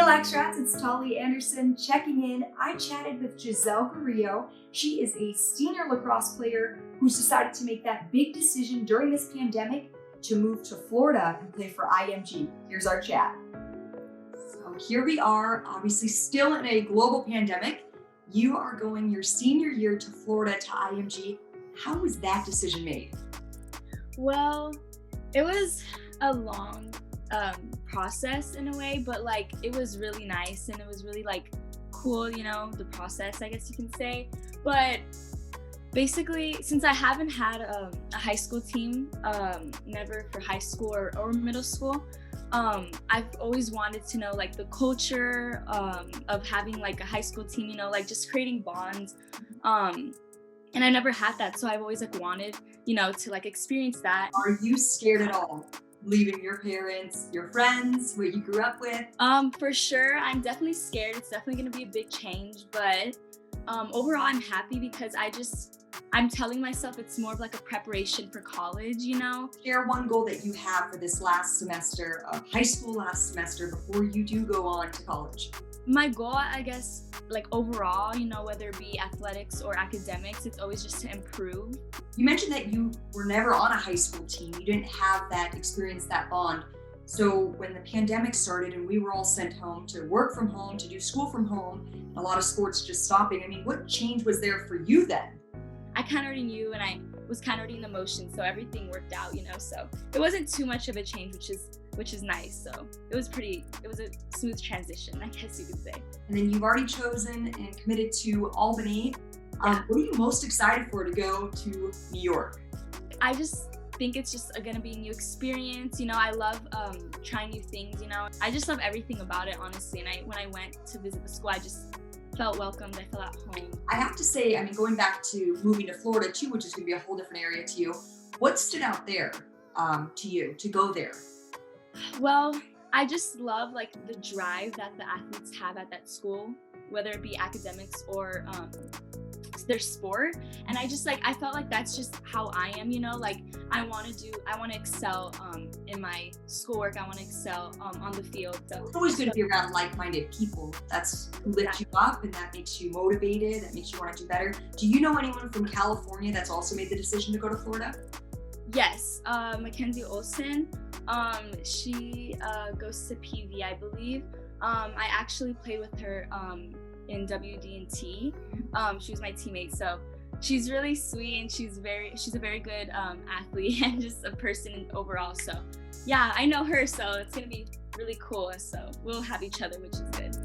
LAXRATZ, it's Tauli Anderson checking in. I chatted with Giselle Carrillo. She is a senior lacrosse player who's decided to make that big decision during this pandemic to move to Florida and play for IMG. Here's our chat. So here we are, obviously still in a global pandemic. You are going your senior year to Florida to IMG. How was that decision made? Well, it was a long process in a way, but like it was really nice and it was really like cool, you know, the process, I guess you can say. But basically, since I haven't had a high school team, never for high school or middle school, I've always wanted to know like the culture of having like a high school team, you know, like just creating bonds. And I never had that, so I've always like wanted, you know, to like experience that. Are you scared at all? Leaving your parents, your friends, what you grew up with? For sure, I'm definitely scared. It's definitely gonna be a big change, but overall I'm happy because I'm telling myself it's more of like a preparation for college, you know? Share one goal that you have for this last semester of high school last semester before you do go on to college. My goal, I guess, like overall, you know, whether it be athletics or academics, it's always just to improve. You mentioned that you were never on a high school team. You didn't have that experience, that bond. So when the pandemic started and we were all sent home to work from home, to do school from home, a lot of sports just stopping, I mean, what change was there for you then? I kind of already knew and I was kind of already in the motion, so everything worked out, you know, so it wasn't too much of a change, which is nice. So it was a smooth transition, I guess you could say. And then you've already chosen and committed to Albany. What are you most excited for to go to New York? I just think it's just gonna be a new experience. You know, I love trying new things, you know. I just love everything about it, honestly. And when I went to visit the school, I just felt welcomed. I felt at home. I have to say, I mean, going back to moving to Florida too, which is gonna be a whole different area to you, what stood out there to you to go there? Well, I just love like the drive that the athletes have at that school, whether it be academics or their sport. And I felt like that's just how I am, you know, like I want to excel in my schoolwork. I want to excel on the field. So it's always good to be around like-minded people. That's who lifts you up and that makes you motivated, that makes you want to do better. Do you know anyone from California that's also made the decision to go to Florida? Yes, Mackenzie Olsen. She goes to PV, I believe. I actually played with her in WD&T. She was my teammate, so she's really sweet and she's a very good athlete and just a person overall. So yeah, I know her, so it's gonna be really cool. So we'll have each other, which is good.